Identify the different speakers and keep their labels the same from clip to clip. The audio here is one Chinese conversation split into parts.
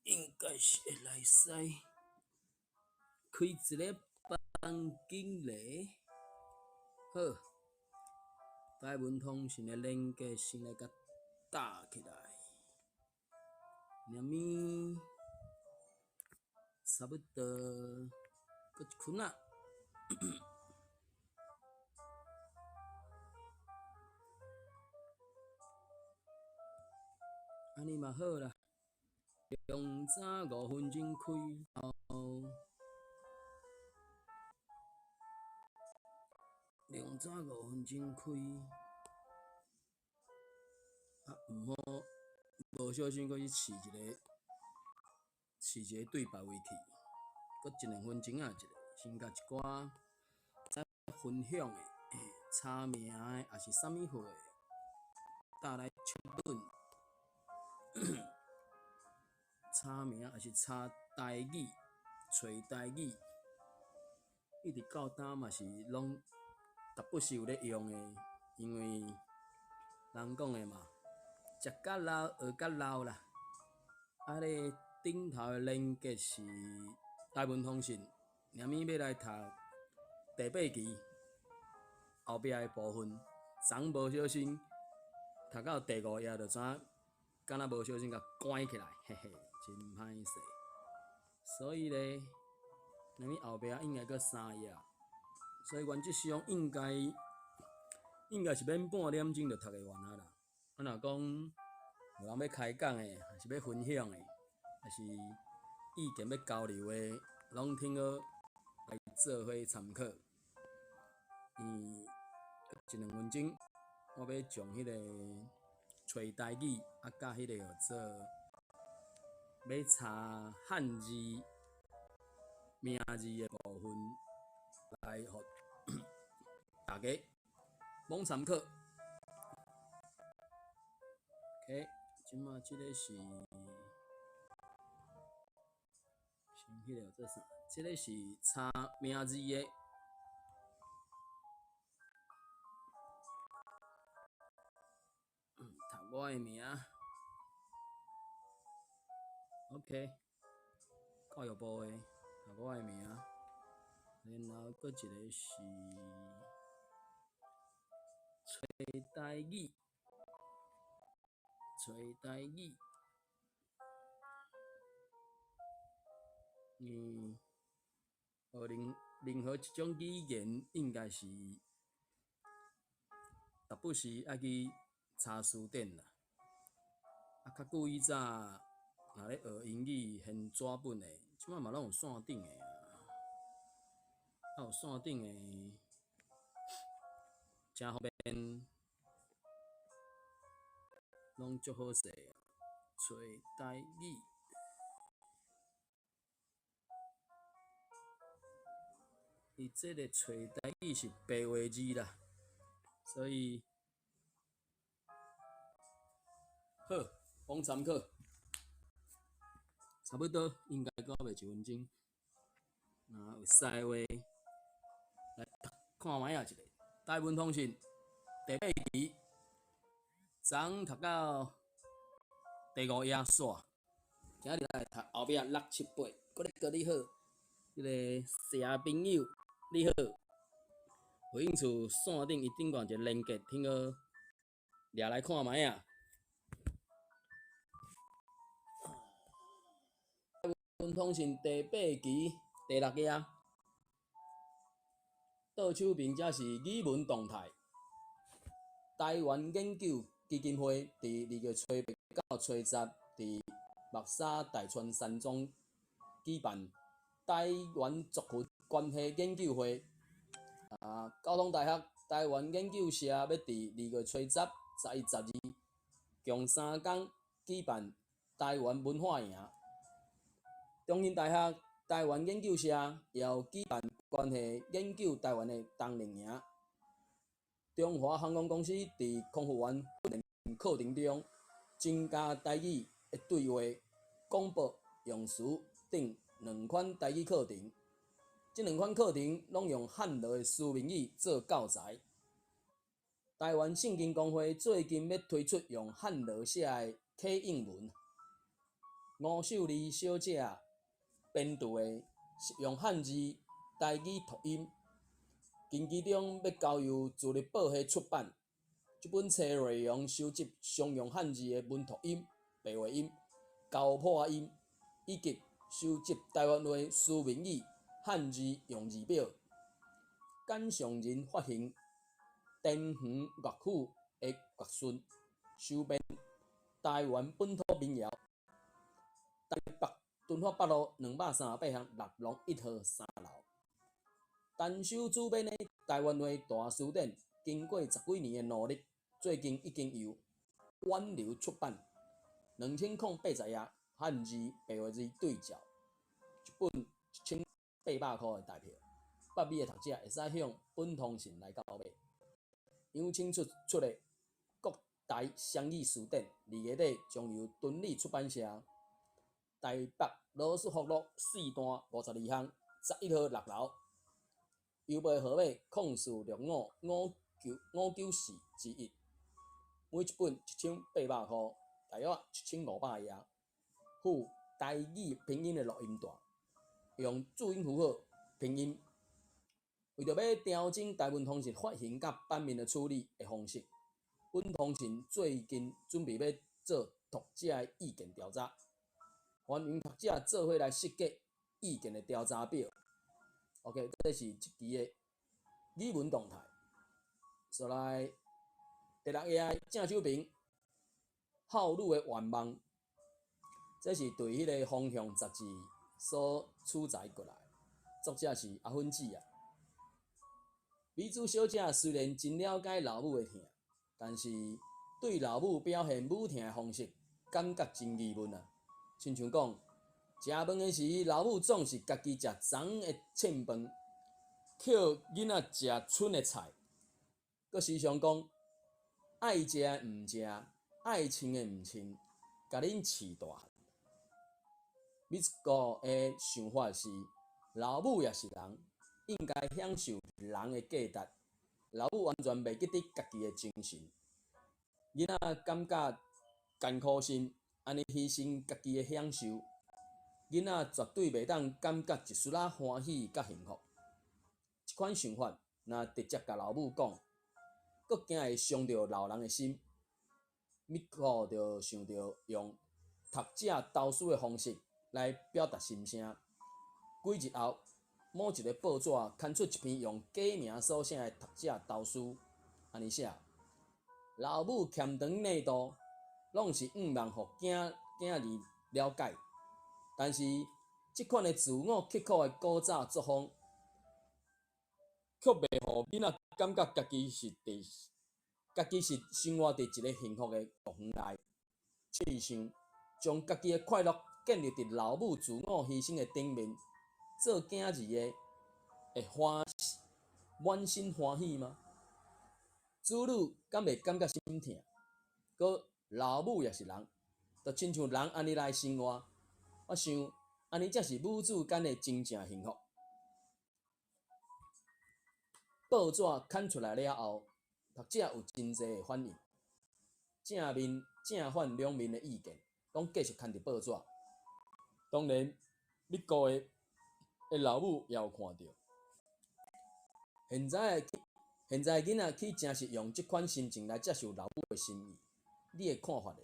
Speaker 1: 应该是会来使开一个房间咧。好，台文通讯的连接先来甲打起来，念咪差不多，搁一圈仔。安尼嘛好啦，中早5分钟开后，中早5分钟开，啊毋好无小心搁去试一个对别位去，搁1-2分钟啊一个，先甲一寡在分享的、查名的，也是啥物货的，搭来确认。查名也是查台语，找台语，一直到今嘛是拢逐不是有咧用的，因为人讲的嘛，食甲老，学甲老啦。啊咧顶头的连接是台文通讯，念咪要来读第8期后壁的部分，昨无小心读到第5页就知影，敢若无小心甲关起来，嘿嘿，真歹势。所以咧，念咪后壁应该搁3页，所以原则上应该是免半点钟就读会完啊啦。啊，若讲有人要开讲的，还是要分享的，还是意见要交流的，拢听好来做伙参考。1-2分钟，我要将迄个找台语啊，甲迄个叫做要查汉字名字的部分来互大家罔参考。OK， 即马即个是迄个做啥？即个是查名字的。读我的名 ，OK， 教育部的读我的名，然后搁一个是找台语，学任何一种语言，应该是逐不时爱去查词典啦。啊，较久以早，若咧学英语现纸本的，即摆嘛拢有线顶的啊，有线顶的，真方便，拢足好势啊。找台语，伊这个找台语是白话字啦，所以好，供参考。差不多应该到袂1分钟，若有使的话，来看卖啊一个台文通讯第8期，昨读到第5页煞，今日来读后壁6、7、8，搁咧教你好，迄个社朋友你好，有兴趣线顶伊顶悬一个连结，听好掠来看卖啊。台文通讯第8期第6页，倒手边则是语文动态。台湾研究基金会伫2月初8到初10伫目沙大川山庄举办台湾族群关系研究会。交通大学台湾研究社要伫2月初10、11、12共3天举办台湾文化营。中兴大学台湾研究社也有举办关系研究台湾的冬令营。中华航空公司伫空服员训练课程中增加台语的对话、广播用词等2款台语课程。这2款课程拢用汉落的书面语做教材。台湾圣经公会最近要推出用汉落写的启应文，吴秀丽小姐编著的是用汉字、台语读音，近期中要交由自立报系出版。这本册内容收集常用汉字的文读音、白话音、高破音，以及收集台湾话书面语、汉字用字表。简上人发行田园乐府的乐顺，收编台湾本土民谣。台北敦化北路238巷6弄1号3楼。单手主编的台湾话大词典，经过10几年的努力，最近已经由挽流出版，2080页，汉字白话字对照，一本1800块的大票。北美的读者会使向本通信来购买。杨清出的国台双语词典，2月底将由敦理出版社台北罗斯福路4段52巷11号6楼。邮票号码0465595941，每一本1800块，大约1500页。附台语拼音的录音带，用注音符号拼音。为着要调整台湾通信发行甲版面的处理的方式，本通信最近准备要做读者的意见调查，欢迎读者做伙来设计意见的调查表。OK， 这是一期的语文动态。所来第6页正手边孝女的愿望，这是对迄个方向杂志所取材过来，作者是阿芬姊啊。美珠小姐虽然真了解老母的疼，但是对老母表现母疼的方式，感觉真疑问啊。亲像讲，食饭的时，老母总是家己食脏的凊饭，捡囡仔食剩的菜，佮时常讲爱食的毋食，爱穿的毋穿，甲恁饲大汉。美国的想法是，老母也是人，应该享受人的价值。老母完全袂记得家己的精神，囡仔感觉艰苦心，安尼牺牲家己的享受，囡仔绝对袂当感觉一丝仔欢喜甲幸福。这款想法若直接甲老母讲，佫惊会伤着老人的心。美国就想着用读者投书的方式来表达心声。几日后，某一个报纸刊出一篇用假名所写的读者投书，安尼写：老母欠长内度，拢是望互囝儿了解，但是即款的自我刻苦的古早作风，却袂互囡仔感觉家己是生活伫一个幸福的国园内。试想，将家己的快乐建立伫老母自我牺牲的顶面，做囝儿的会满心欢喜吗？子女敢袂感觉心疼？佮老母也是人，就亲像人安尼来生活。我想，安尼才是母子间的真正幸福。报纸刊出来了后，读者有真侪的反应，正面、正反两面的意见，拢继续刊伫报纸。当然，美国的老母也有看到。现在囡仔去真实用这款心情来接受老母的心意，你的看法呢？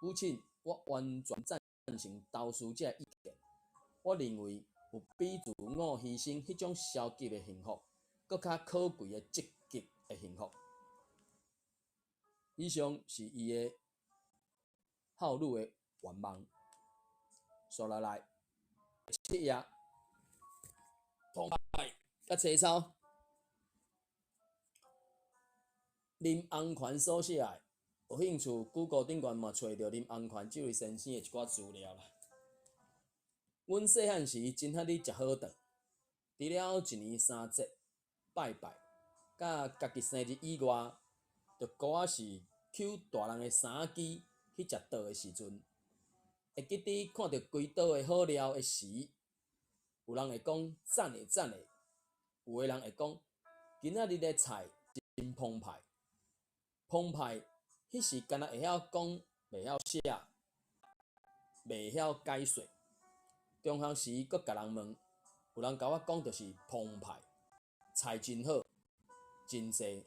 Speaker 1: 母亲，我完全赞成投书者的意见。我认为有比自我牺牲迄种消极的幸福，更较可贵的积极的幸福。以上是伊的孝女的愿望。刷落来7页，澎湃甲切草。林洪权所写的，有兴趣 Google 顶悬嘛找到林洪权这位先生的一寡资料啦。阮细汉时真遐哩食好顿，除了1年3节拜拜，甲家己生日以外，就搁仔是捡大人的衫机去食倒的时阵，会记得看到规桌的好料的时，有人会讲赞的赞的，有的人会讲今仔日的菜真澎湃。澎湃，迄时敢若会晓讲，袂晓写。袂晓解说。中学时，阁甲人问，有人甲我讲，就是澎湃，菜真好，真济，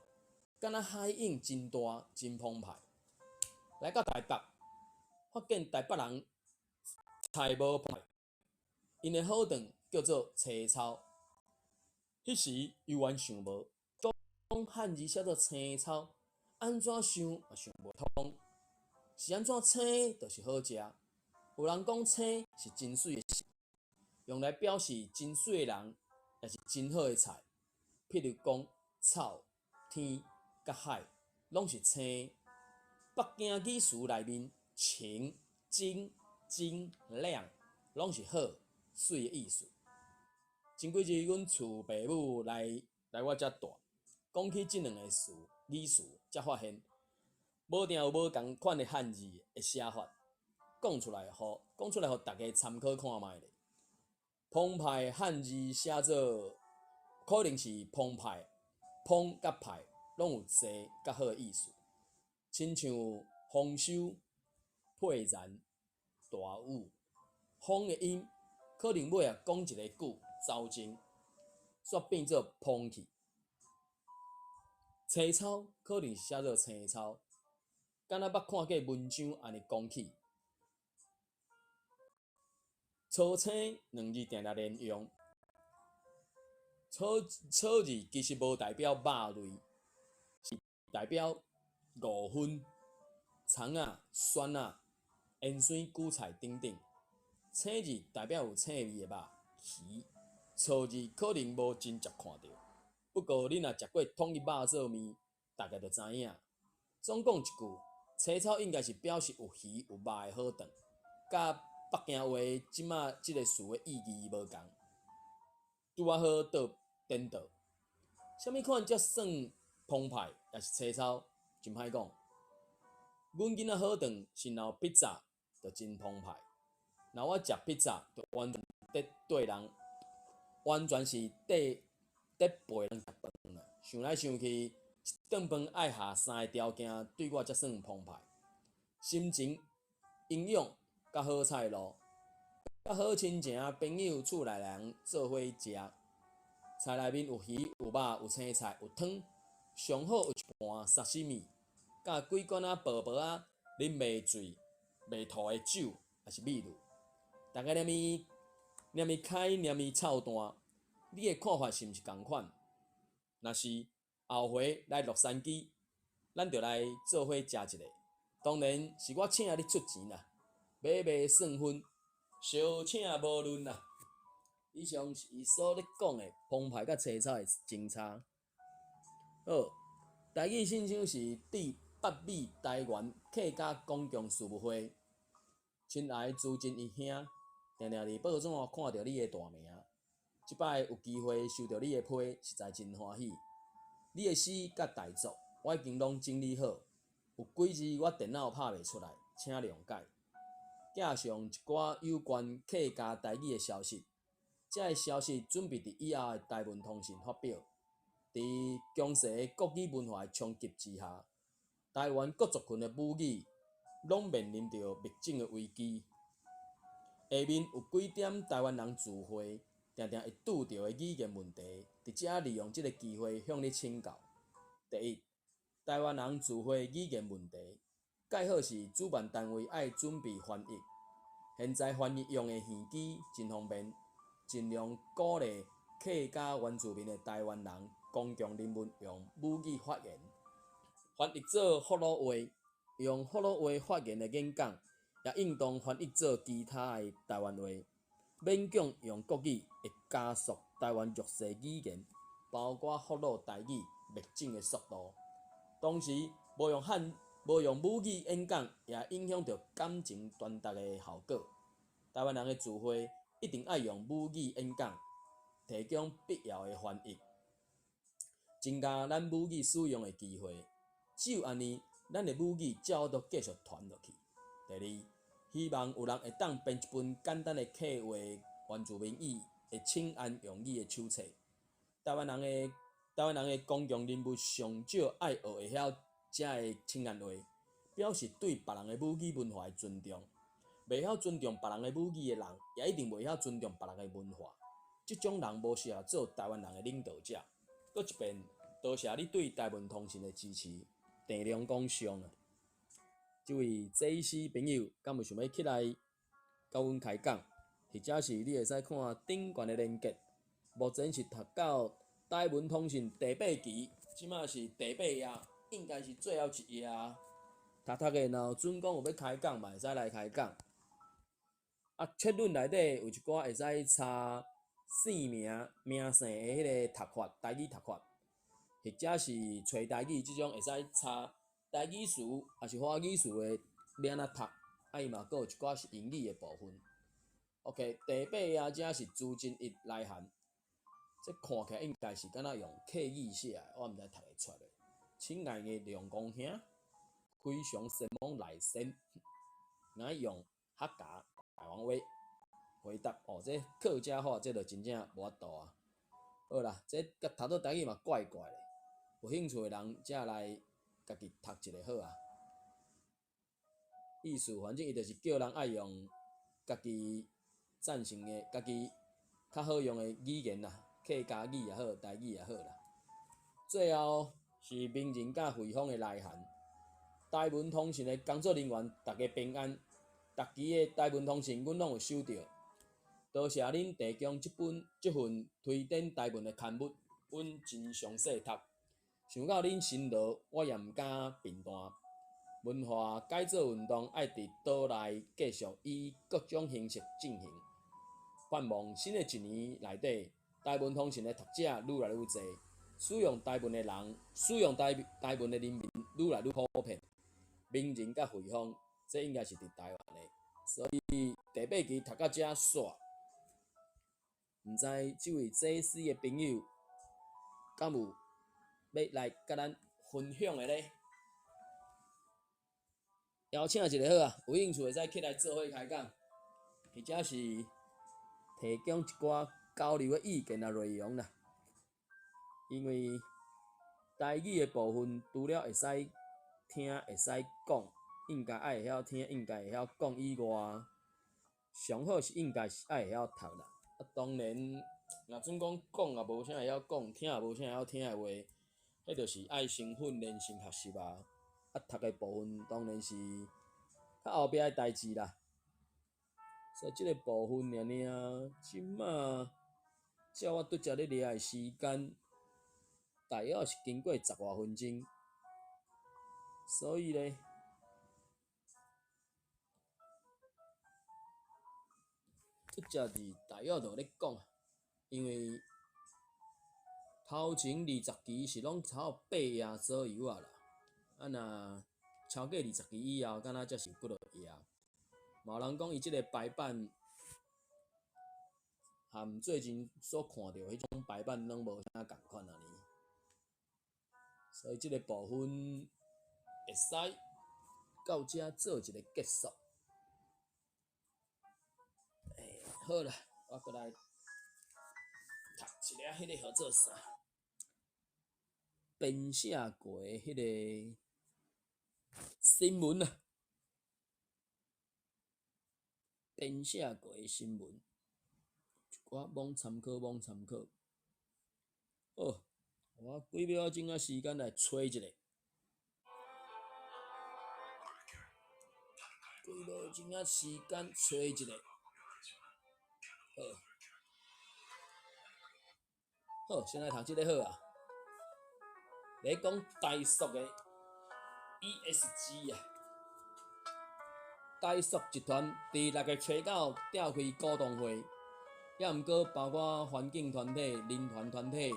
Speaker 1: 敢若海涌真大，真澎湃。来到台北，发现台北人菜无澎湃，因的好饭叫做青草。迄时犹原想无，讲汉字写做青草，安怎想嘛想无通。是安怎青就是好食？有人讲青是真水的色，用来表示真水的人，也是真好的菜。譬如讲草、天、甲海，拢是青。北京语词内面，晴、金、晶、亮，拢是好、水的意思。前几日，阮厝爸母来我遮住，讲起即两个语词，才发现，无定有无共款的汉字的写法，讲出来，互大家参考看卖咧。澎湃汉字写做，可能是澎湃，澎甲湃拢有济甲好的意思，亲像丰收、沛然、大雨。风的音可能尾啊讲一个句走精，煞变做澎去。青草可能是写做青草，敢若捌看过文章安尼讲起。草青两字定定连用，草字其实无代表肉类，是代表五分、葱仔、蒜仔、烟水、韭菜等等。青字代表有青味的肉、鱼。草字可能无真接看到，不过你若食过统一肉做面，大概就知影。总讲一句，青草应该是表示有鱼有肉的好饭，甲北京话即马即个词的意义无共，拄啊好倒颠倒。啥物款才算澎湃，也是青草，真歹讲。阮囡仔好饭是若有披萨，就真澎湃。若我食披萨，就完全对人，完全是缀陪人食饭啦。想来想去，一顿饭爱下3个条件，对我才算澎湃：心情、营养、甲好菜路，甲好亲情、朋友、厝内人做伙食。菜内面有鱼、有肉、有青菜、有汤，上好有一盘沙西米，甲几罐薄薄啉袂醉、袂吐的酒，也是美味。大家念伊开，念伊臭淡，你的看法是毋是共款？若是后回来洛杉矶，咱就来做伙食一个。当然是我请你出钱啦，买算分，小请无论啦。以上是伊所咧讲的澎湃甲青草的争差。好，台语信箱是第北美台湾客家公共事务会。亲爱资深义兄，定定伫报纸看到你的大名，即摆有机会收到你的批，实在真欢喜。你的诗甲大作，我已经拢整理好，有几字我电脑拍袂出来，请谅解。加上一寡有关客家台语的消息，这个消息准备伫以后的台文通讯发表。伫强势的国语文化的冲击之下，台湾各族群的母语拢面临着灭种的危机。下面有几点台湾人聚会定定会拄到的语言问题，伫遮利用这个机会向你请教。第一，台湾人聚会语言问题，介好是主办单位爱准备翻译。现在翻译用的耳机真方便，尽量鼓励客家原住民的台湾人公共人物用母语发言，翻译做福佬话，用福佬话发言的演讲，也应当翻译做其他的台湾话。勉强用国语会加速台湾弱势语言，包括福佬台语灭种的速度。同时，无用母语演讲，也影响到感情传达的效果。台湾人的聚会一定爱用母语演讲，提供必要的翻译，增加咱母语使用的机会。只有安尼，咱的母语才有继续传落去。第二，希望有人会当编一本简单的客话原住民语的请安用语的手册。台湾人的公共人物上少爱学会晓这个请安话，表示对别人的母语文化的尊重。袂晓尊重别人的母语的人，也一定袂晓尊重别人的文化。即种人无适合做台湾人的领导者。搁一遍，多谢你对台湾通信的支持。郑良讲上啊，这位这师朋友，敢有想要起来甲阮开讲，或者是你会使看顶悬的连结。目前是读到台湾通信第8期，即马是第8页，应该是最后一页。读的，若有准讲有要开讲，嘛会使来开讲。啊，册论内底有一寡会使查姓名姓的迄个读法，台语读法，或者是找台语即种会使查台语词，还是华语词的要安怎读。啊，伊嘛阁有一寡是英语的部分。OK， 第8页则是朱金一来函，这看起来应该是敢若用刻意写的，我毋知读会出的。亲爱的梁公兄，非常羡慕来信，我用客家台湾话回答。哦，这客家话这就真正无法度啊。好啦，这甲读到台语嘛怪怪的，有兴趣的人则来家己读一下好啊。意思反正伊就是叫人爱用家己赞成的、家己较好用的语言啦，客家语也好，台语也好啦。最后是名人甲惠芳的来函，台湾通信的工作人员大家平安。逐期的台湾通信，阮拢有收到。多谢恁提供即份推展台湾的刊物，阮真详细读。想到恁辛劳，我也毋敢评断。文化改造运动爱伫倒来继续以各种形式进行。盼望新的一年内底，台湾通信的读者愈来愈侪，使用台文的人，使用台文的人民愈来愈普遍。名人甲惠芳，这应该是伫台湾的，所以第8期读到遮煞。毋知即位这师的朋友，敢有要来甲咱分享的咧？邀请一个好啊，有兴趣会使起来做伙开讲，或者是提供一寡交流的意见啊内容啦。因为台语的部分，除了会使听、会使讲，应该爱会晓听，应该会晓讲以外，上好是应该是爱会晓读啦。啊，当然，若准讲也无啥会晓讲，听也无啥会晓听的话，迄就是爱先训练、先学习啊。啊，读的部分当然是较后壁的代志啦。所以即个部分尔，即马照我拄则咧掠的时间，大约是经过10外分钟，所以咧，拄则是大约就咧讲，因为头前20期是拢差不多8页左右啊啦，啊若超过20期以后，敢若才是几落页。嘛有人讲伊即个排版，含最近所看到迄种排版拢无啥共款啊呢。所以即个部分会使到遮做一个结束。好啦，我过来读一个迄个号做啥？编写过的迄个新闻啊，编写过的新闻，一寡网参考。好，我几秒钟仔时间来找一下。几秒钟仔时间找一下。好，先来读即个好啊。咧讲台塑的 ESG 啊，台塑集团伫6月初9召开股东会，也毋过包括环境团体、人权团体，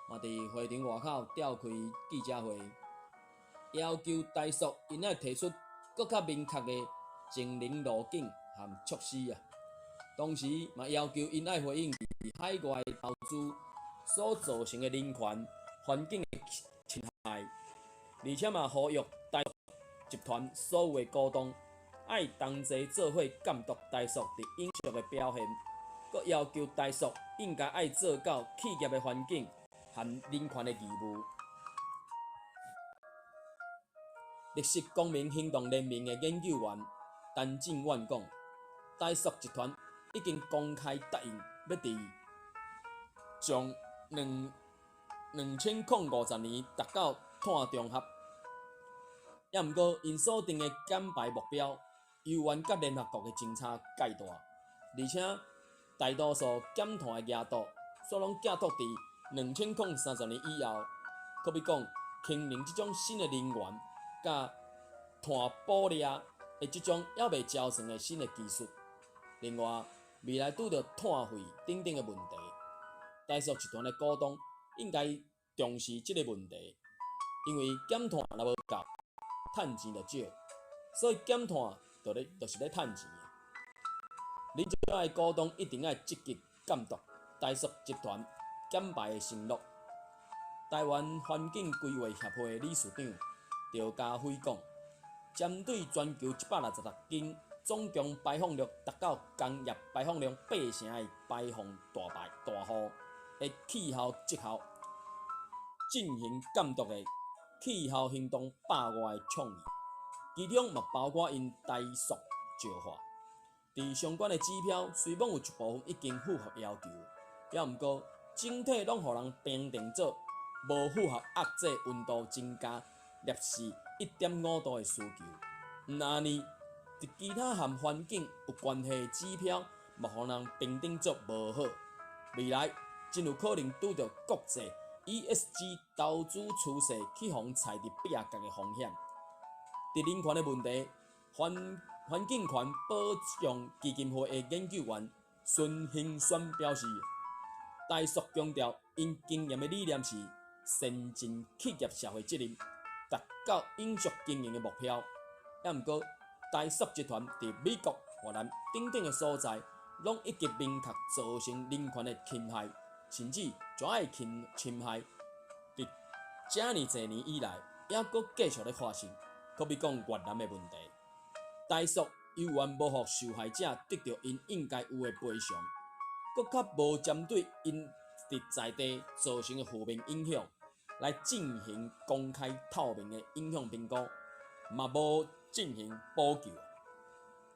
Speaker 1: 嘛伫会场外口召开记者会，要求台塑应该提出更较明确的经营路径和措施啊。同时，嘛要求因爱回应伫海外投资所造成的人权、环境的侵害，而且嘛呼吁台塑集团所有的股东爱同齐做伙监督台塑伫营收的表现，佮要求台塑应该爱做到企业的环境和人权的义务。绿色公民行动联盟的研究员陈正万讲，台塑集团已经公开答应要伫将2050年达到碳中和，也毋过因所定的减排目标犹原甲联合国的侦查介大，而且大多数减碳的额度所拢寄托伫2030年以后。可比讲，氢能即种新的能源甲碳捕猎的即种还未招算的新的技术。另外，未来拄着碳费等等的问题，台塑集团的股东应该重视即个问题，因为减碳若无够，趁钱就少，所以减碳就是咧趁钱。恁遮的股东一定要积极监督台塑集团减排的承诺。台湾环境规划协会理事长赵家辉讲，针对全球166间总共排放量达到工业排放量8成的排放大户的气候绩效，进行监督的气候行动100外的倡议，其中嘛包括因台塑石化。伫相关的指标，虽讲有一部分已经符合要求，也毋过整体拢互人评定做无符合遏制温度增加摄氏1.5度的需求。毋安尼，伫其他和环境有关系的指标，嘛互人评定做无好。未来真有可能拄着国际 ESG 投资趋势去互踩伫壁角的风险。伫人权的问题，环境权保障基金会的研究员孙兴宣表示，台塑强调因经营的理念是善尽企业社会责任，达到永续经营的目标。也毋过，台塑集团伫美国、越南等等的所在，拢已经明确造成人权的侵害，甚至专爱侵害，伫遮尔侪年以来，还阁继续咧发生。可比讲越南的问题，台塑犹原无互受害者得到因应该有的赔偿，阁较无针对因伫在地造成的负面影响来进行公开透明的影响评估，嘛无进行补救。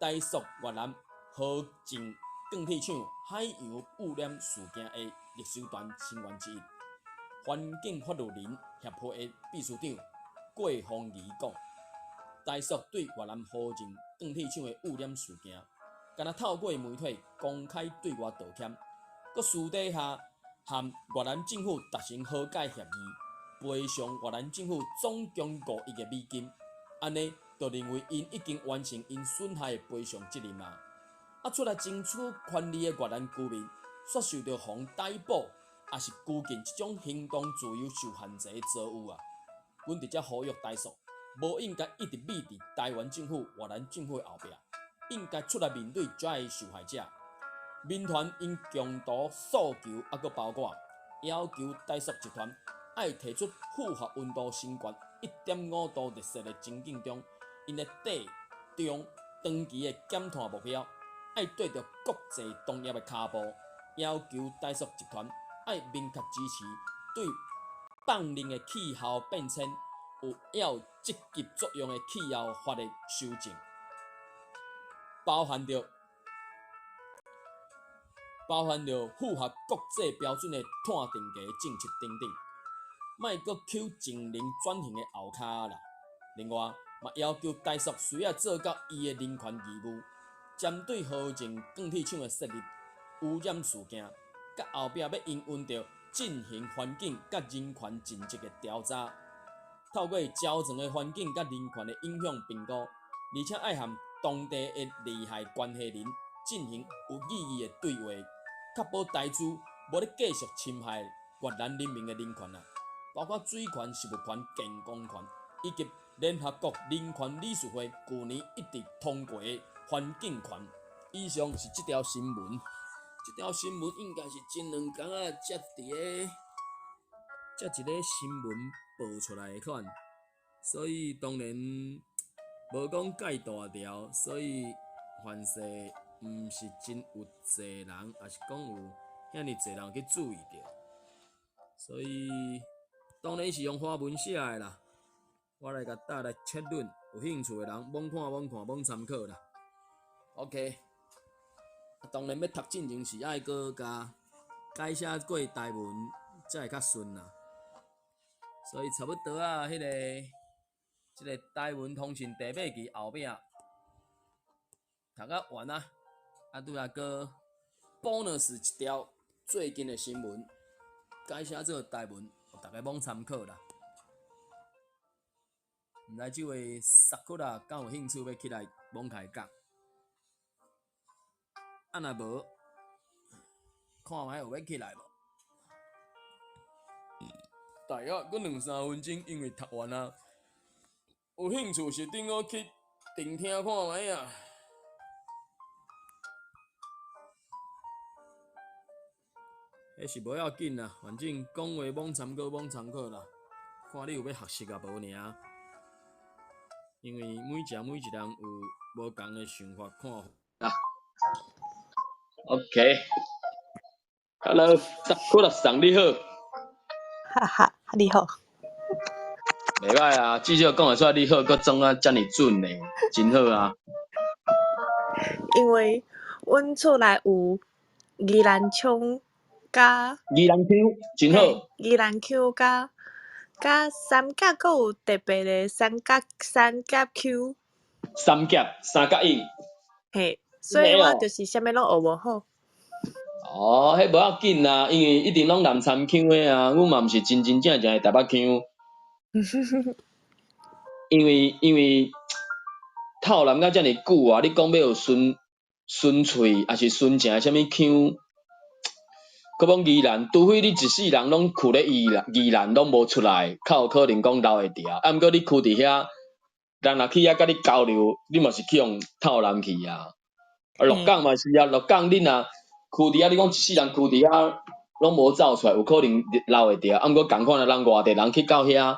Speaker 1: 台塑越南河静钢铁厂海洋污染事件的历史团成员之一，环境法律人协会的秘书长郭凤仪讲，台塑对越南河静钢铁厂的污染事件，敢若透过媒体公开对外道歉，佮私底下和越南政府达成和解协议，赔偿越南政府总共5亿美金，安尼就认为因已经完成因损害的赔偿责任啊！出来争取权利的越南居民，却受到防逮捕，也是拘禁这种行动自由受限制的错误啊！阮伫遮呼吁台塑，无应该一直密伫台湾政府、越南政府的后壁，应该出来面对遮个受害者。民团因强度诉求，还佫包括要求台塑集团爱提出符合温度升悬1.5度热摄的情景中，因的短中长期的减碳目标，爱对着国际同业的脚步，要求台塑集团爱明确支持对放任的气候变迁有积极作用的气候法的修正，包含着符合国际标准的碳定价政策等等，莫阁扣净零转型的后脚啦。另外，嘛要求台塑需要做到伊的人权义务，针对河静钢铁厂的设立污染事件，甲后壁要营运着进行环境甲人权尽责的调查，透过较长的环境甲人权的影响评估，而且爱和当地的利害关系人进行有意义的对话，确保台资无咧继续侵害越南人民的人权啊，包括水权、食物权、健康权，以及联合国人权理事会去年一致通过的环境权。以上是这条新闻，这条新闻应该是前2天啊才一个新闻报出来的款，所以当然无讲介大条，所以凡是毋是真有济人，也是讲有遐尼济人去注意到，所以当然是用华文写的啦。我来甲大家来切论，有兴趣的人罔看、罔参考啦。OK。当然要读进前是爱搁加改写过台文，才会较顺啦。所以差不多啊，即个台文通讯第8期后壁读到完啊，拄啊搁 bonus 一条最近的新闻，改写做台文，大家罔参考啦。毋知即位萨库拉敢有兴趣要起来罔开讲？若无，看卖有要起来无？大约搁2-3分钟，因为读完啊，有兴趣是顶我去订听看卖啊。迄是无要紧啦，反正讲话罔参考啦，看你有要学习啊无尔。因为每一人有无共的想法看法。OK，Hello，萨库拉桑你好。
Speaker 2: 哈哈，你好。
Speaker 1: 袂歹啊，至少讲会出来你好，佮装啊遮尔准呢，真好啊。
Speaker 2: 因为阮厝内有宜兰腔甲
Speaker 1: 宜兰 Q 真好。
Speaker 2: 宜兰 Q 甲三甲，佮有特别的三甲 Q。
Speaker 1: 三角音。
Speaker 2: 嘿，所以我就是啥物拢学无好。
Speaker 1: 哦，迄无要紧啦，因为一定拢南参 Q 的啊，阮嘛毋是真正的台北 Q。因为透南甲遮尔久啊，你讲要有顺喙，还是顺正啥物 Q？佮讲宜兰，除非你一世人拢跍咧宜兰拢无出来，较有可能讲留会着。啊，毋过你跍伫遐，人若去遐甲你交流，你嘛是去用透南去啊。鹿港嘛是啊，鹿港恁若跍伫遐，你讲一世人跍伫遐拢无走出来，有可能留会着。啊，毋过共款的人外地人去到遐，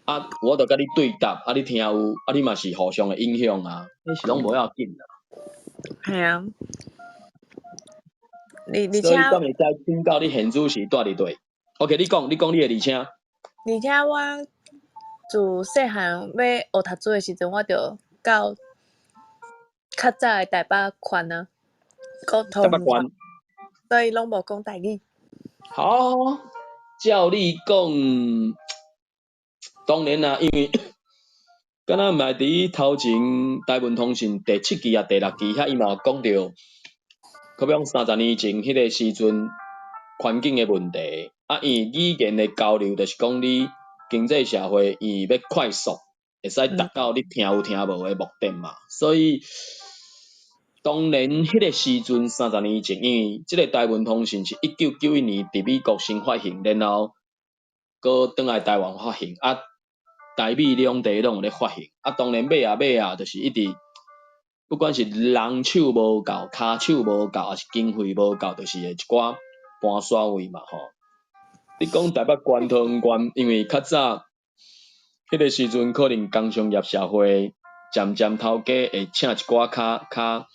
Speaker 1: 啊，我着甲你对答，啊，你听有，啊，你嘛是互相的影响啊，迄是拢无要紧啦。
Speaker 2: 系啊。
Speaker 1: 所以敢会使请教你现主是住伫对 ？OK， 你讲你的而且。
Speaker 2: 而且我自细汉要学读书的时阵，我着到较早的台北县啊，讲通话，所以拢无讲台语。
Speaker 1: 好，照你讲，当然啦，因为敢若毋系伫头前台文通讯第7期啊、第6期遐，伊嘛有讲到，可比讲30年前迄个时阵环境的问题，啊，因为语言的交流，就是讲你经济社会伊要快速，会使达到你听有听无的目的嘛，所以当然迄个时阵30年前，因为即个台文通讯是1991年伫美国先发行，然后搁转来台湾发行，啊，台美两地拢有咧发行，啊，当然买啊，就是一直不管是人手无够、骹手无够，还是经费无够，就是一寡搬刷位嘛吼。你讲台北关通关，因为较早迄个时阵可能工商业社会渐头家会请一寡较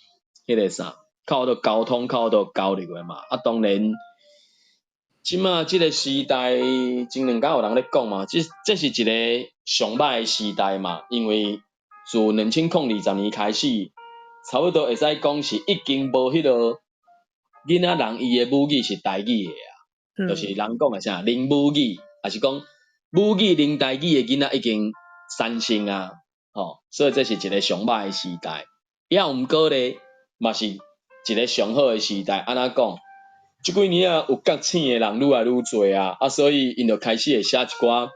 Speaker 1: 迄个啥，较有交通、较有交流的嘛。啊，当然。即马即个时代，前两天有人咧讲嘛，这是一个上歹的时代嘛，因为自2020年开始，差不多会使讲是已经无迄落囡仔人伊的母语是台语的啊，就是人讲的啥零母语，还是讲母语零台语的囡仔已经产生啊，吼，所以这是一个上歹的时代。也毋过咧，嘛是一个上好的时代，安怎讲？即几年啊，有觉醒的人愈来愈侪啊，啊，所以因就开始会写一寡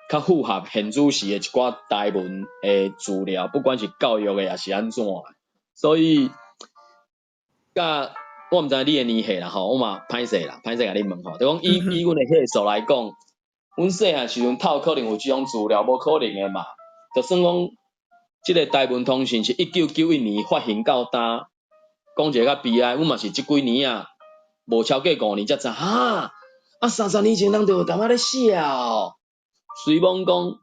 Speaker 1: 较符合现主时的一寡台文的资料，不管是教育的也是安怎的，所以甲我毋知你的年岁啦吼，我嘛歹势甲你问吼，就讲以阮的岁数来讲，阮细汉时阵透可能有即种资料，无可能的嘛，就算讲即个台文通讯是1991年发行到呾，讲一个较悲哀，阮嘛是即几年啊。无超过5年才知，啊，30年前人就有淡仔咧写哦。随便讲，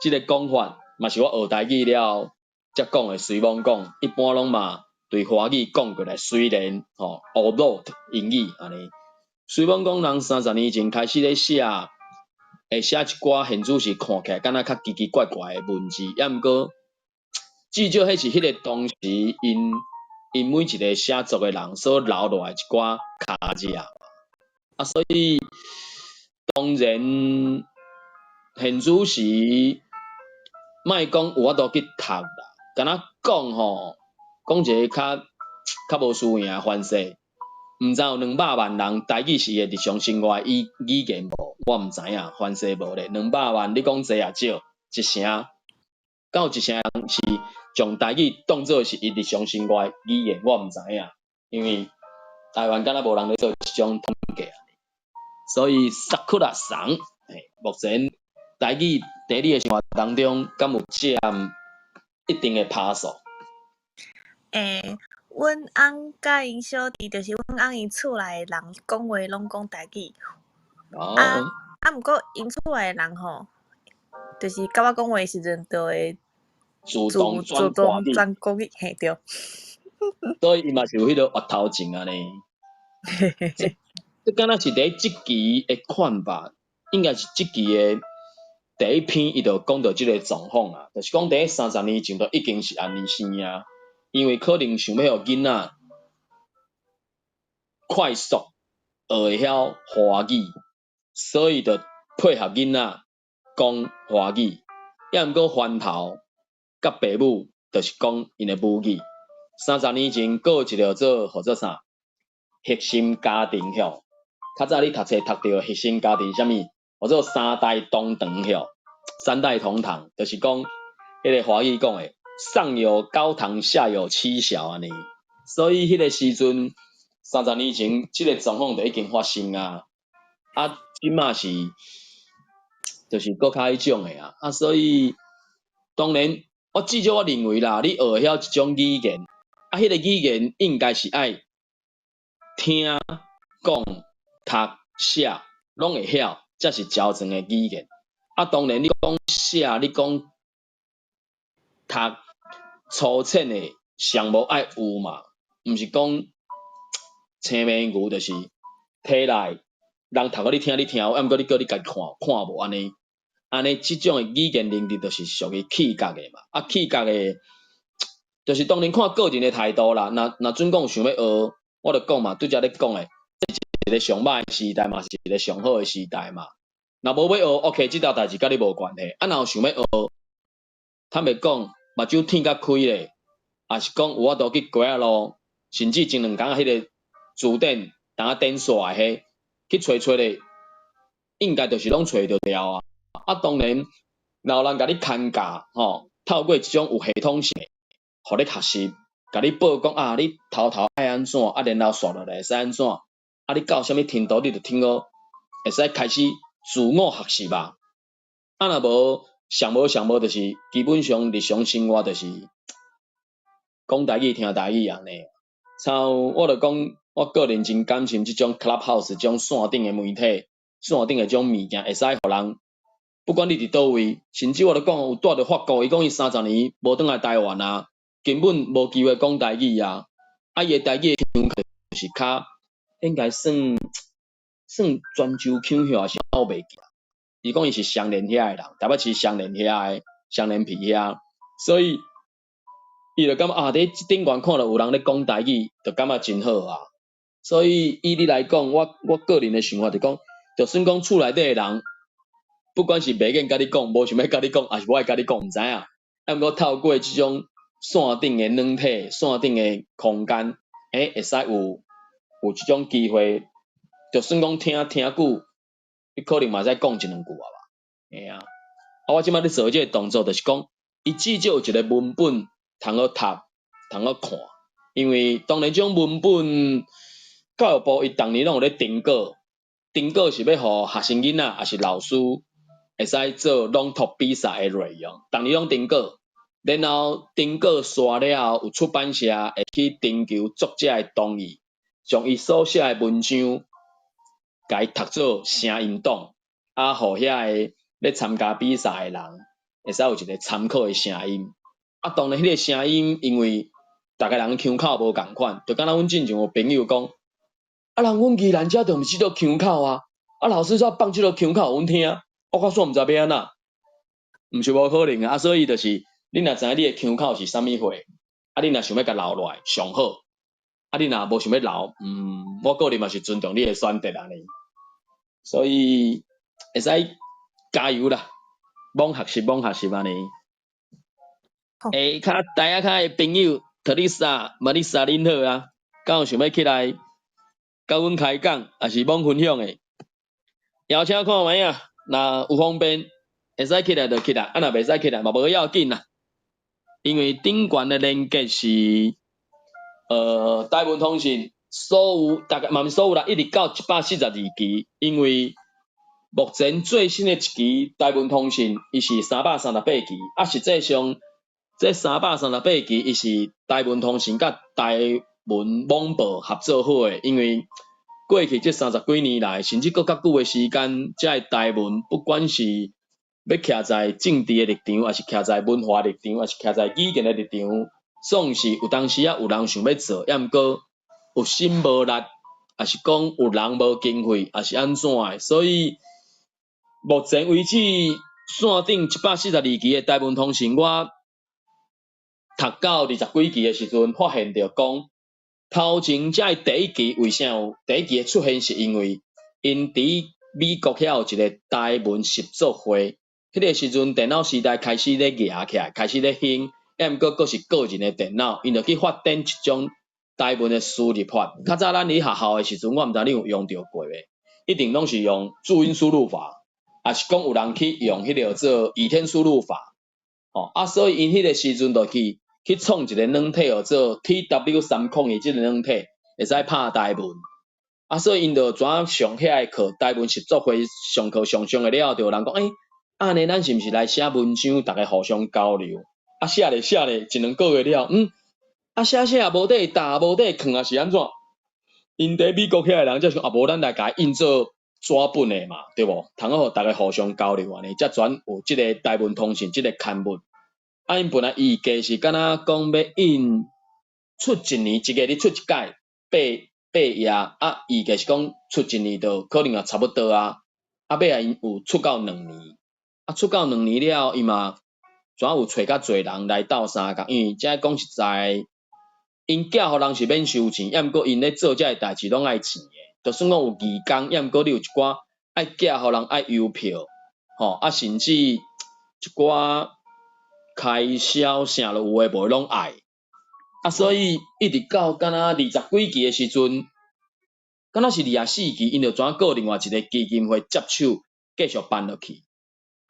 Speaker 1: 即个讲法嘛是我学台语了才讲的。随便讲，一般拢嘛对华语讲过来，虽然吼although英语安尼，随便讲人30年前开始咧写，会写一寡现主是看起来敢若较奇奇怪怪的文字，也毋过至少迄是迄个当时因。
Speaker 3: 因每一个写作的人所留落来一寡卡字啊，所以当然现主时莫讲有法度去读啦，敢若讲吼，讲一个较无输赢的方式。毋知有200万人台语是日常生活语言无，我毋知影，反正无咧。200万你讲济也少，一成，敢有一成人是将台语当作是伊日常生活语言，我毋知影，因为台湾敢若无人咧做即种统计，所以萨库拉桑，目前台语在你的生活当中，敢有占一定的趴数？
Speaker 2: 阮翁甲因小弟，就是阮翁因厝内的人讲话拢讲台语。毋过因厝内的人吼，就是甲我讲话的时阵，就会
Speaker 3: 自动转
Speaker 2: 国语，嘿对。
Speaker 3: 所以伊嘛是有迄个额头症安尼。这敢若是第即期的看法，应该是即期的第一篇，伊就讲到即个状况啊，就是讲第30年前就已经是安尼生啊。因为可能想要互囡仔快速学会晓华语，所以就配合囡仔讲华语，也毋过翻头甲爸母就是讲因的母语。30年前过一个做或者啥核心家庭晓，较早你读册读到核心家庭啥物，或者3代同堂晓，3代同堂就是讲迄个华语讲的。上有高堂，下有妻小安尼，所以迄个时阵30年前，即个状况就已经发生啊。即马是就是搁较迄种的啊，所以当然，至少我认为啦，你学会晓一种语言，迄个语言应该是爱听、讲、读、写，拢会晓，才是标准的语言。当然你讲写，你讲读。粗浅的上无爱有嘛，毋是讲青面牛，就是体内人读互你听，啊毋过你叫你家己看无安尼即种的语言能力，就是属于气格的嘛。气格的，就是当然看个人的态度啦。若准讲想要学，我就讲嘛，拄则咧讲的，这是一个上歹的时代嘛，是一个上好的时代嘛。若无要学 ，OK， 即条代志甲你无关系。若有想要学，坦白讲。目睭天甲开咧，也是讲有法度去过咯，甚至前2工迄个字典，当点煞迄，去找咧，应该就是拢找得了啊。当然，若有人甲你牵教吼，透过即种有系统性，互你学习，甲你报讲你头爱安怎，然后刷落来会使安怎，你到啥物程度你就听好，会使开始自我学习吧。若无。上无就是基本上日常生活就是讲台语听台语安尼。我就讲我个人真感情即种 Clubhouse 即种线顶的媒体，线顶的即种物件会使互人，不管你伫倒位，甚至我就讲有带着法国，伊讲伊30年无转来台湾啊，根本无机会讲台语啊。伊的台语腔就是较应该算泉州腔还是后袂记。伊讲伊是双连遐的人，台北市双连遐的双连皮遐，所以伊就感觉伫顶悬看到有人咧讲台语，就感觉真好啊。所以以你来讲，我个人的想法就讲，就算讲厝内底的人，不管是袂愿甲你讲，无想要甲你讲，还是无爱甲你讲，毋知影。毋过透过即种线顶的软体、线顶的空间，会使有即种机会，就算讲听久。你可能嘛使讲1-2句啊吧，我即摆咧做即个动作，就是讲，伊至少有一个文本通好读，通好看，因为当然种文本，教育部伊逐年拢有咧定稿，定稿是要互学生囡仔还是老师会使做朗读比赛的内容，逐年拢定稿，然后定稿刷了后，有出版社会去征求作者的同意，将伊所写的文章。甲伊读做声音档，互遐个咧参加比赛的人会使有一个参考的声音。当然迄个声音，因为逐个人腔口无共款，就敢若阮之前有朋友讲，人阮宜兰遮就毋是即个腔口啊，老师煞放即个腔口阮听，我较煞毋知要安怎，毋是无可能啊。所以就是你若知影你的腔口是啥物货，你若想要甲留落来，上好啊，你若无想要留，我个人嘛是尊重你的选择安尼，所以会使加油啦，猛学习安尼。较大较的朋友，特丽莎、玛丽莎恁好啊，敢有想要起来甲阮开讲，也是猛分享的？邀请看卖啊，若有方便会使起来就起来，啊若袂使起来嘛无要紧啦，因为顶悬的连接是台湾通讯所有大概嘛毋是所有啦，一直到142期，因为目前最新的一期台湾通讯伊是338期，啊实际上这338期伊是台湾通讯甲台湾网报合作好的，因为过去这30几年来，甚至搁较久的时间，这台湾不管是要徛在政治的立场，还是徛在文化立场，还是徛在语言的立场，总是有当时啊有人想要做，抑毋过有心无力，还是讲有人无经费，还是安怎的，所以目前为止线顶142期的台湾通讯，我读到20几期的时阵，发现着讲。头前才第一期，为啥有第一期的出现？是因为因伫美国遐有一个台文习作会，迄个时阵电脑时代开始咧举起来，开始咧兴，抑毋过阁是个人的电脑，因着去发展一种台文的输入法。较早咱伫学校的时阵，我毋知你有用着过未？一定拢是用注音输入法，也是讲有人去用迄个做倚天输入法，所以因迄个时阵就去创一个软体做 TW302即个软体，会使拍台文。所以因就怎上遐个课，台文习作会上课上了，就有人讲，安尼咱是毋是来写文章，大家互相交流？写咧1、2个月了，写无底答无底囥，是安怎？因伫美国遐个人才想，无咱来甲印做纸本的嘛，对无？通好互大家互相交流安尼，才转有即个台文通讯即个刊物。因本来预计是敢若讲要印出一年，一个日出一届8页，预计是讲出一年就可能也差不多啊。尾啊因有出到2年，出到2年了，伊嘛怎有找较侪人来斗相共，因为遮讲实在，因寄互人是免收钱，抑毋过因咧做遮个代志拢爱钱的，就算讲有义工，抑毋过你有一寡爱寄互人爱邮票，甚至一寡。开销啥都有诶无拢爱，所以一直到敢若20几期诶时阵，敢若是24期，因就转告另外一个基金会接手继续办落去，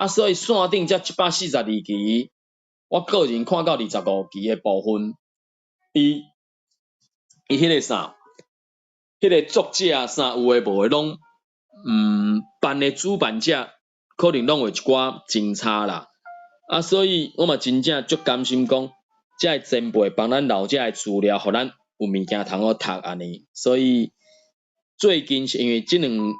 Speaker 3: 所以线顶才142期，我个人看到25期诶部分，伊迄个啥，迄个作者啥有诶无诶拢，办诶主办者可能拢有一寡真差啦。所以我嘛真正足甘心讲，遮个前辈帮咱留遮个资料，互咱有物件通好读安尼。所以最近是因为即两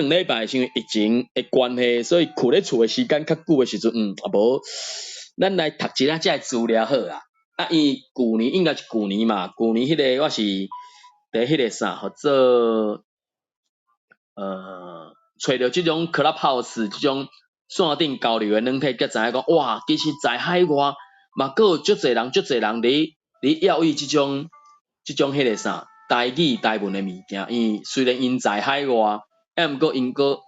Speaker 3: 礼拜是因为疫情的关系，所以徛咧厝的时间较久的时阵，无咱来读一下遮个资料好啦。伊旧年应该是旧年嘛，旧年迄个我是伫迄个啥，或做找着即种 Clubhouse 即种。线顶交流的软体，才知影讲哇，其实在海外嘛，阁有足侪人伫要伊即种迄个啥台语台文的物件。因虽然因在海外，毋过因阁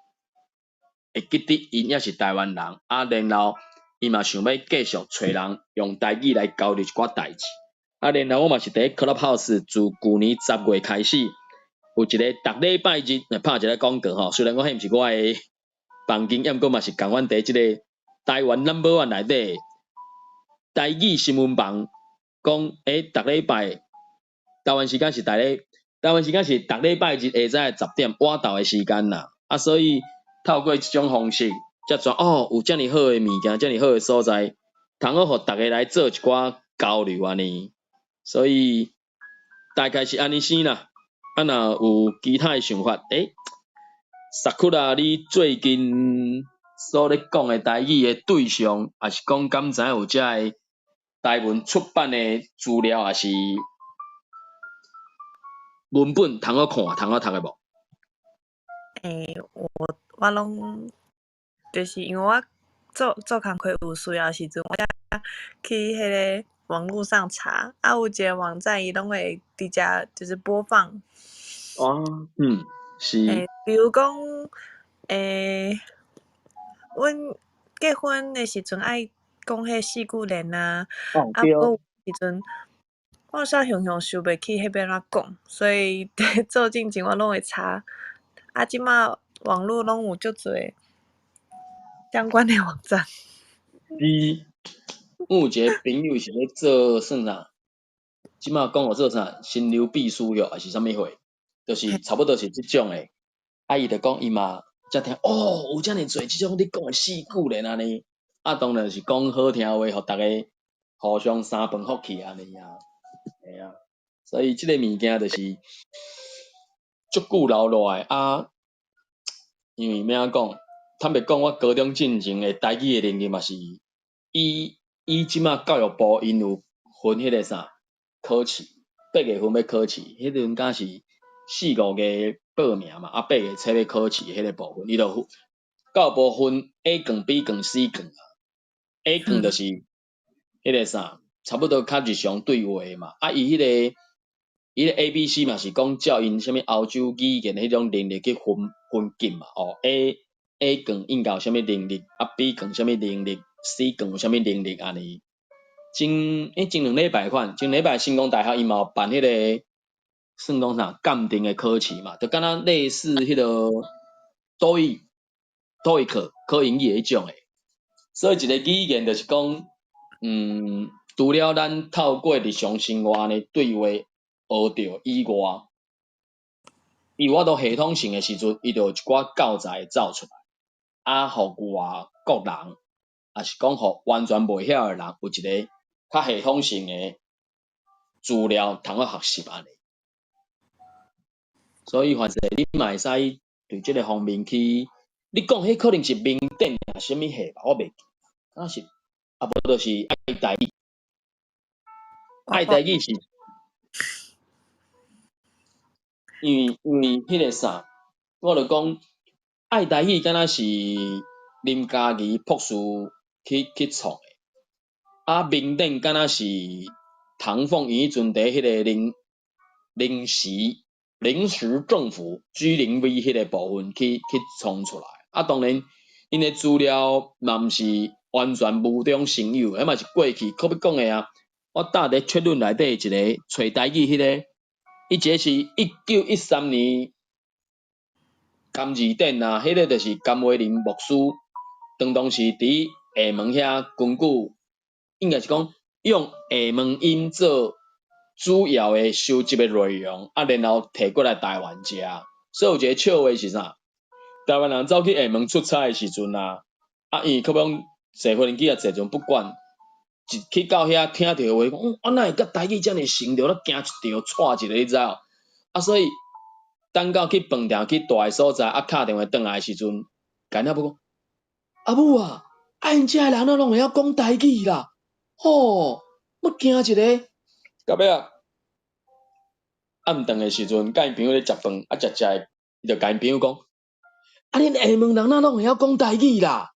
Speaker 3: 会记得因也是台湾人，然后伊嘛想要继续找人用台语来交流一寡代志。然后我嘛是伫 Clubhouse 自旧年10月开始，有一个逐礼拜日拍一个广告虽然我迄毋是我的。房间，毋过嘛是共阮伫即个台湾 No.1 内底台语新闻网，讲逐礼拜台湾时间是逐礼拜日下昼10点晚到的时间啦。所以透过即种方式，才转有遮尔好的物件，遮尔好的所在，通好互大家来做一寡交流安尼。所以大概是安尼先啦。若有其他的想法，萨库拉，你最近所咧讲的台语的对象，还是讲敢知有遮个台文出版的资料，还是文本通好看、通好读的无？
Speaker 2: 我拢就是因为我做工课有需要时阵，我才去迄个网络上查，啊有一个网站伊拢会直接就是播放。
Speaker 3: 哦，是。
Speaker 2: 比如讲，阮结婚的时阵爱讲迄四句联啊，
Speaker 3: 对。
Speaker 2: 有时阵我煞常常想袂起迄要安怎讲，所以做进前我拢会查。啊，即马网络拢有足侪相关的网站。
Speaker 3: 是，阮有一个朋友是咧做算啥，即马讲我做啥，新流秘书哟，还是啥物货，就是差不多是即种诶。啊，伊就讲伊嘛才听，有遮尔侪即种你讲诶四句咧安尼。啊，当然是讲好听话，互逐个互相三分福气安尼啊，嘿啊。所以即个物件就是足久留落来啊。因为咩讲，坦白讲，我高中进前诶台语诶能力嘛是，以即马教育部因有分迄个啥考试，8月份要考试，迄阵敢是4、5月报名嘛，啊8月初要考试迄个部分，伊就教育部分 A 卷、B 卷、C 卷啊。A 卷就是迄个啥，差不多较日常对话嘛，啊伊迄个 ABC 嘛是讲照因啥物欧洲语言迄种能力去分级嘛。A 卷应该有啥物能力，啊 B 卷啥物能力 ，C 卷有啥物能力安尼。前2礼拜前礼拜成功大学伊嘛有办迄个算讲啥鉴定诶考试嘛，就敢若类似迄个多益考英语迄种诶。所以一个语言就是讲，除了咱透过日常生活安尼对话学着以外，伊有法度系统性诶时阵，伊就有一寡教材会走出来，啊，互外国人，也是讲互完全袂晓诶人，有一个较系统性诶资料通学习安尼。所以凡是你嘛会使对即个方面去，你讲迄可能是明典啊，啥物系吧，我袂记，敢是啊，无就是爱台语。爱台语是，因为迄个啥，我就讲爱台语敢若是林嘉怡博士去创诶，啊明典敢若是唐凤伊迄阵伫迄个临时政府G0V 迄个部分去创出来。啊，当然因诶资料嘛毋是完全无中生有，迄嘛是过去可要讲诶啊。我搭伫确论内底一个找台语迄个，伊一个是1913年甘字典啊，迄个就是甘伟林牧师当时伫厦门遐根据，应该是讲用厦门音做主要诶收集诶内容，啊，然后摕过来台湾食。所以有一个笑话是啥？台湾人走去厦门出差诶时阵啊，因为可能坐飞机啊坐阵不惯。去到遐听着话讲，我哪会甲台语遮尔成着，咱惊一条错一个，你知哦？啊，所以等到去饭店去大个所在，啊，敲电话转来的时阵，干那要讲，阿母啊，因遮人拢会晓讲台语啦，吼，要惊一个，到尾啊，暗顿的时阵，甲因朋友咧食饭，啊食诶，伊就甲因朋友讲，恁厦门人拢会晓讲台语啦，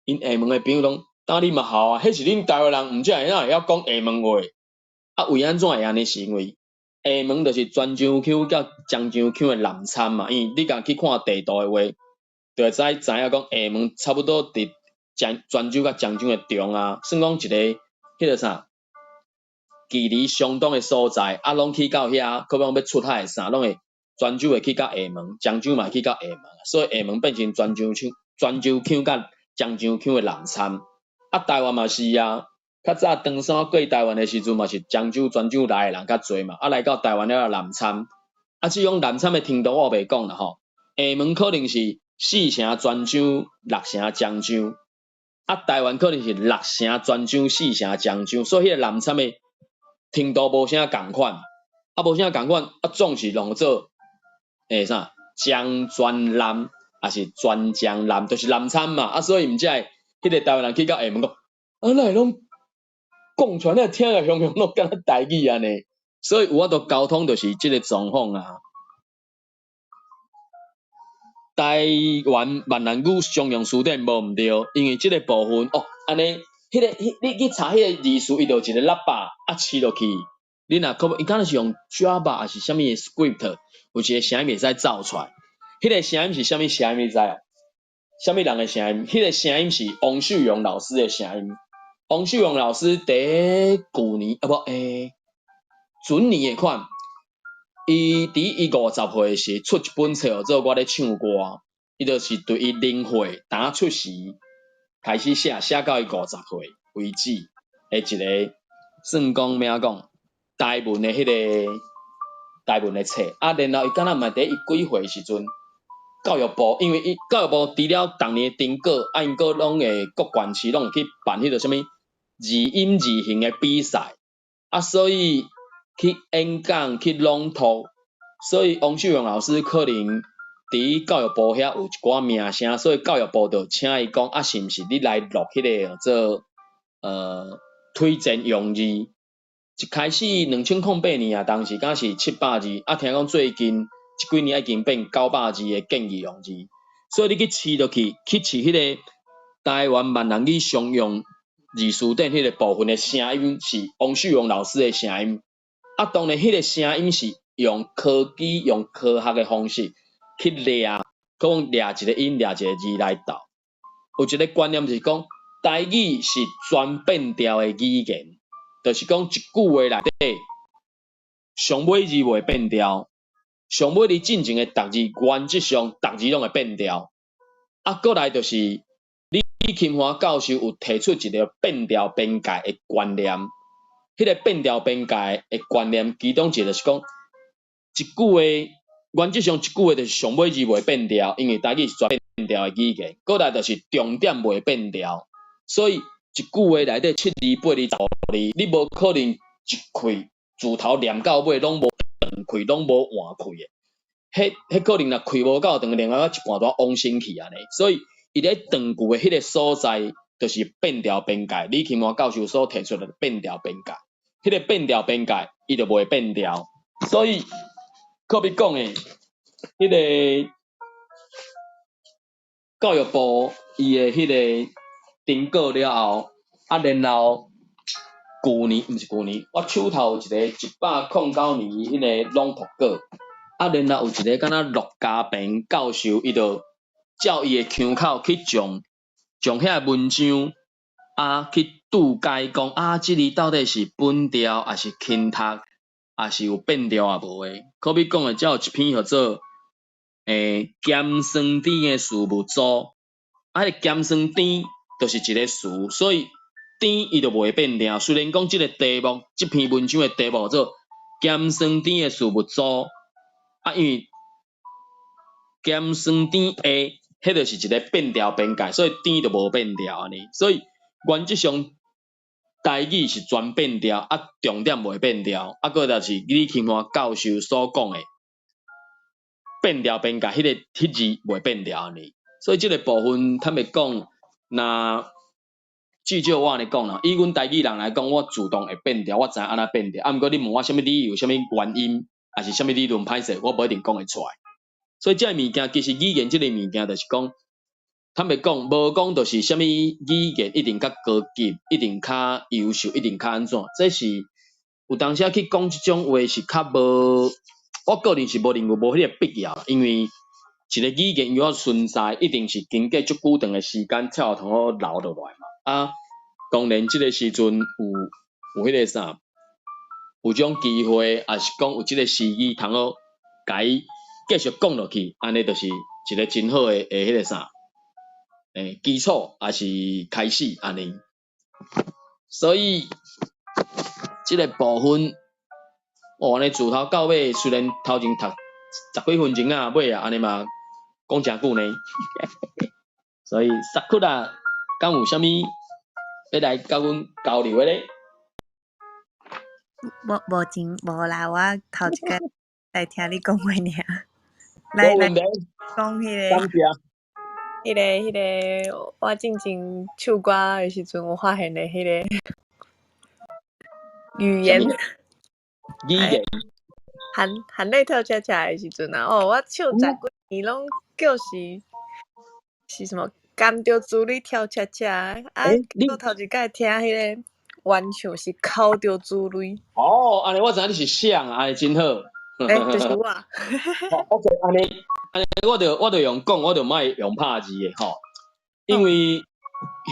Speaker 3: 因厦门诶朋友讲。当你嘛好啊，迄是恁台湾人，毋只会晓讲厦门话。啊，为安怎会安尼？是因为厦门就是泉州区甲漳州区的南参嘛。因为你甲去看地图的话，就会知影讲厦门差不多伫泉州甲漳州的中啊，算讲一个迄个啥，距离相当的所在。啊，拢去到遐，可能要出海啥，拢会泉州会去到厦门，漳州嘛会去到厦门，所以厦门变成泉州区甲漳州区的南参。啊，台湾嘛是啊，较早唐山过台湾的时阵嘛是漳州、泉州来的人较侪嘛，啊来到台湾了南参，啊即种南参的程度我袂讲啦吼，厦门可能是4成泉州、6成漳州，啊台湾可能是6成泉州、4成漳州，所以迄个南参的程度无啥共款，啊无啥共款，啊总是弄做啥漳泉南，还是泉漳南，就是南参嘛，啊所以毋才会。迄个台湾人去到厦门讲，哪会拢讲出来，听个雄雄拢敢若台语安尼，所以有法度沟通就是即个状况啊。台湾闽南语商用词典无毋对，因为即个部分安尼你去查迄个字数，伊就有一个喇叭饲落去。你若伊敢若是用 Java 还是啥物 script， 有一个声音会使走出来。迄个声音是啥物声音？你知啊？啥物人的声音？迄个声音是王秀荣老师的声音。王秀荣老师伫旧年准年的款，伊伫伊50岁时出一本册叫做《我咧唱歌》，伊就是对伊0岁当出时开始写到伊50岁为止的一个算讲咩讲台文的台文的册。然后伊敢若毋係伫伊几岁时阵，教育部因为伊教育部除了逐年订稿，因个拢会各县市拢会去办迄个啥物字音字形的比赛，所以去演讲去朗读，所以王秀荣老师可能伫教育部遐有一寡名声，所以教育部就请伊讲是毋是你来录迄个做推荐用字。一开始2008年当时敢是700字，听讲最近这几年已经变900字的建议用字，所以你去试落去，去试迄个台湾闽南语常用字词典迄个部分的声音是王秀荣老师的声音。当然迄个声音是用科技、用科学的方式去掠，讲掠一个音、掠一个字来斗。有一个观念就是讲，台语是全变调的语言。就是讲一句话内底，上尾字袂变调，上尾字进前的逐字原则上逐字拢会变调。过来就是李钦华教授有提出一个变调边界的观念，迄个变调边界的观念，其中一个就是讲，一句话原则上一句话就是上尾字袂变调，因为台语是全变调的语言。过来就是重点袂变调，所以一句话内底7字、8字、10字，你无可能一开自头念到尾拢无断开，拢无换开的。迄可能若开无够长，另外一半段往生去安尼。所以伊咧断句的迄个所在，就是变调边界。李钦华教授所提出的变调边界，迄个变调边界，伊就袂变调。所以可比讲诶，迄个教育部伊的迄个订稿了后，然后旧年毋是旧年，我手头有一个109年迄个朗读稿，然后有一个敢若陆家平教授，伊就照伊的腔口去将遐文章去注解讲即字到底是本调还是轻读，还是有变调啊无诶？可比讲诶，才有一篇叫做咸酸甜诶事物组，迄个咸酸甜就是一个词，所以甜伊就袂变调。虽然讲即个题目，即篇文章诶题目做咸酸甜诶事物组，因为咸酸甜诶，迄就是一个变调边界，所以甜就无变调安尼。所以原则上台语是全变调，重点袂变调。个就是李钦华教授所讲诶变调边界，迄字袂变调安尼。所以即个部分坦白讲，若至少我安尼讲啦，以阮台语人来讲，我自动会变调，我知影安怎变调。毋过你问我啥物理由、啥物原因，还是啥物理论歹势，我无一定讲会出来。所以这物件其实语言这个物件，就是讲，坦白讲，无讲就是啥物语言一定较高级，一定较优秀，一定较安怎？这是有当时去讲即种话是较无，我个人是无认为无迄个必要，因为一个语言要存在，一定是经过足久长的时间才有通好留落来嘛。当然即个时阵有迄个啥，有种机会，还是讲有即个时机通好甲伊继续讲落去，安尼就是一个真好的迄个啥，基础还是开始安尼。所以即个部分，安尼自头到尾，虽然头前读10几分钟尾安尼嘛讲诚久呢。所以萨库拉，敢有啥物要来甲阮交流的咧？
Speaker 2: 无啦，我头一个来听你讲话尔。来讲迄个，我进前唱歌的时阵，我发现的迄个语言含泪跳恰恰的时阵啊，我唱10几年拢叫是什么甘着珠里跳恰恰，我头一摆听迄个原唱是哭着珠里。
Speaker 3: 哦，安尼我知影你是想，安尼真好。
Speaker 2: 就是我。
Speaker 3: OK，安尼我着用讲，我着莫用拍字的吼，因为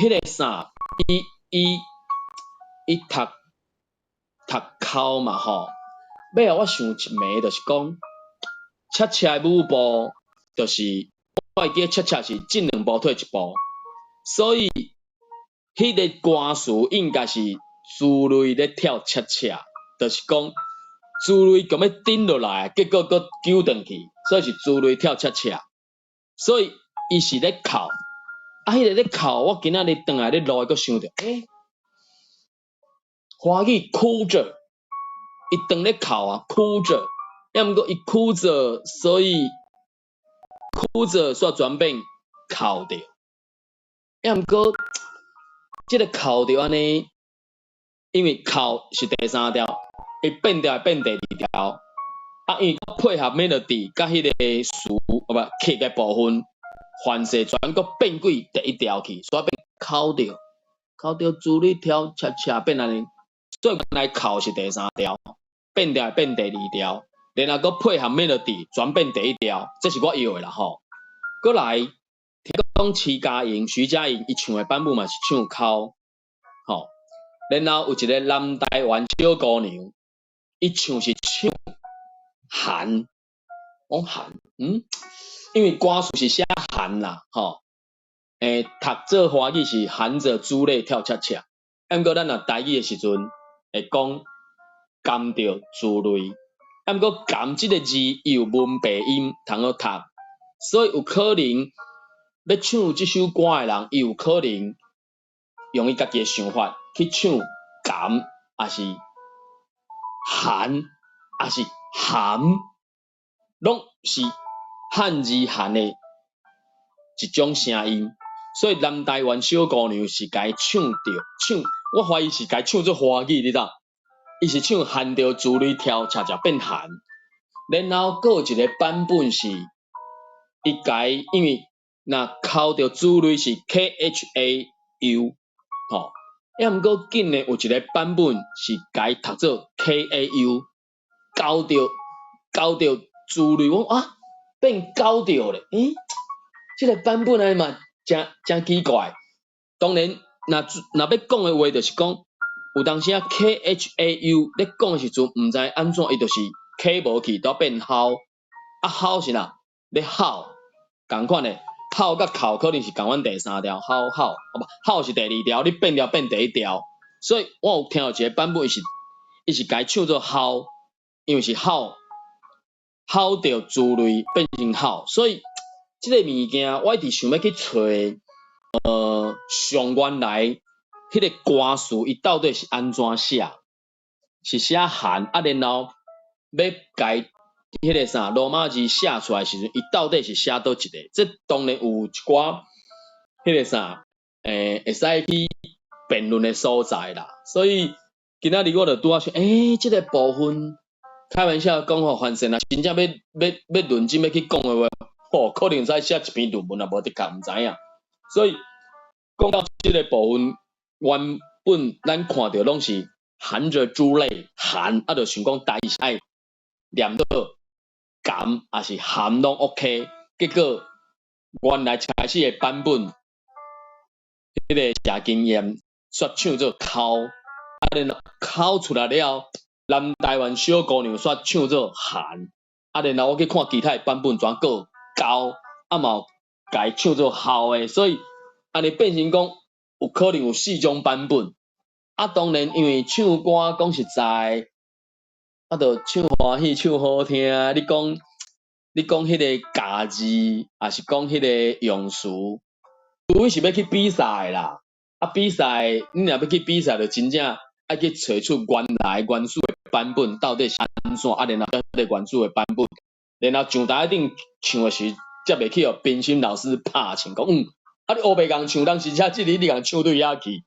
Speaker 3: 迄个啥，伊读哭嘛吼，尾后我想一暝，就是讲，恰恰的舞步，就是我会记恰恰是进2步退1步，所以迄个歌词应该是珠泪咧跳恰恰，就是讲珠泪咁要顶落来，结果搁揪转去，所以是珠泪跳恰恰，所以伊是咧哭，迄个咧哭，我今仔日转来咧录，搁想着，华语哭着，伊当咧哭啊，哭着，要毋过伊哭着，所以转变哭着，要毋过即个哭着安尼，因为哭是第3条，伊变调变第2条，因为配合 melody 甲迄个词曲的部分，反射全搁变过第1条去，所以变哭着珠里跳恰恰变安尼。所以原来哭是第3条，变调变第2条，然后搁配合 melody 转变第1条，这是我摇的啦吼。搁来听讲徐佳莹伊唱的版本嘛是唱哭，吼，然后有一个南台湾小姑娘，伊唱是唱寒，讲寒，因为歌词是写寒啦，吼，读做华语是含着珠泪跳恰恰，毋过咱若台语的时阵。会讲甘着珠泪，毋过甘即个字有文白音通好读，所以有可能要唱即首歌的人，伊有可能用伊家己的想法去唱甘，还是寒，还是含，拢是汉字含的一种声音。所以南台湾小姑娘是该唱，我怀疑是该唱做华语，你知？伊是唱含着珠泪跳恰恰变含，然后搁有一个版本是伊该因为若哭着珠泪是 KHAU 吼，要毋过紧的有一个版本是该读做 KAU， 交着珠泪，我变交着咧，即个版本安尼嘛真奇怪。当然，若要讲的话，就是讲有当时KHAU 咧讲的时阵，毋知安怎，伊就是 K 无去，都变吼，吼是哪？咧吼，共款的吼甲哭可能是共款第3条，吼是第2条，你变调变第1条，所以我有听到一个版本伊是该唱做吼，因为是吼着珠泪变成吼，所以即个物件我一直想要去找。上原来迄个歌词伊到底是安怎写？是写寒然后要改迄个啥罗马字写出来时阵，伊到底是写倒一个？这当然有一寡迄个啥会使去辩论的所在啦。所以今仔日我就拄啊想，即个部分开玩笑讲互范神啊，真正要论证要去讲的话，可能使写一篇论文也无得讲，毋知影。所以讲到即个部分，原本咱看到拢是含着珠泪含，就想讲台语是爱念到甘还是含拢 OK， 结果原来开始的版本，迄个谢金燕煞唱做哭，然后哭出来了，南台湾小姑娘煞唱做含，然后我去看其他的版本，全个高，嘛有改唱做好的，所以安尼变成讲有可能有4种版本。当然因为唱歌讲实在，就唱欢喜唱好听，你讲迄个假字，还是讲迄个用词，除非是要去比赛啦。比赛你若要去比赛，就真正爱去找出原来原始的版本到底是安怎，然后迄个原始的版本，然后上台顶唱的时，才袂去互评审老师拍枪讲，你乌白共唱，当时只即日你共唱对遐去，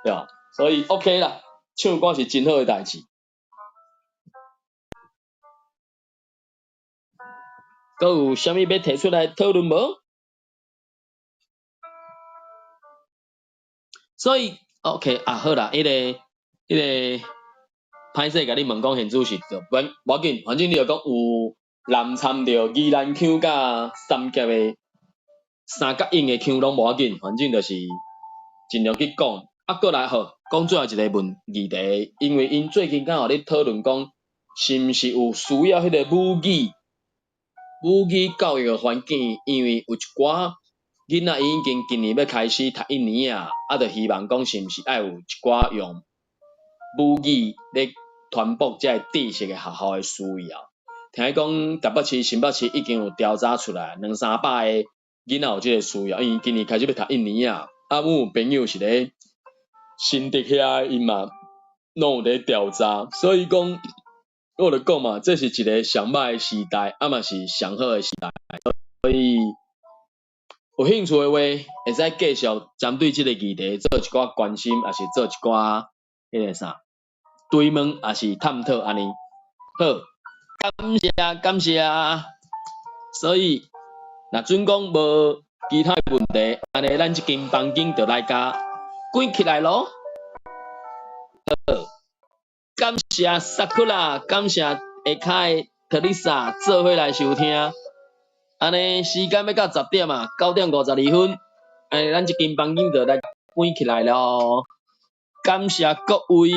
Speaker 3: 对吧？所以 OK 啦，唱歌是真好的代志。阁有啥物要提出来讨论无？所以 OK 啊，好啦，迄个歹势甲你问讲现主是着，无要紧，反正你就讲有南参着宜兰腔甲三峡的三角印的腔拢无要紧，反正就是尽量去讲。啊，过来好，讲最后一个议题，因为因最近刚好咧讨论讲，是毋是有需要迄个母语教育的环境，因为有一寡囡仔已经今年要开始读1年啊，就希望讲是毋是爱有一寡用母语咧传播遮个知识的学校的需要。听讲台北市、新北市已经有调查出来，200-300个囡仔有即个需要，因为今年开始要读1年啊。啊，阮有朋友是咧新竹遐，因嘛拢有咧调查，所以讲我就讲嘛，这是一个上歹的时代，啊嘛是上好的时代，所以有兴趣的话，会使继续针对即个议题做一寡关心，也是做一寡迄个啥追问，也是探讨安尼。好，感谢，所以若准讲无其他问题，安尼咱即间房间就来甲关起来咯。好，感谢萨库拉，感谢下凯、特丽莎做伙来收听。安尼时间要到10点啊，9:52分，安尼咱即间房间就来关起来咯。感谢各位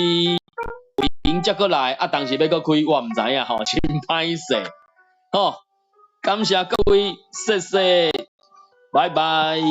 Speaker 3: 接过来，啊，当时要搁开我毋知影吼，真歹势。吼，感谢各位，谢谢，拜拜。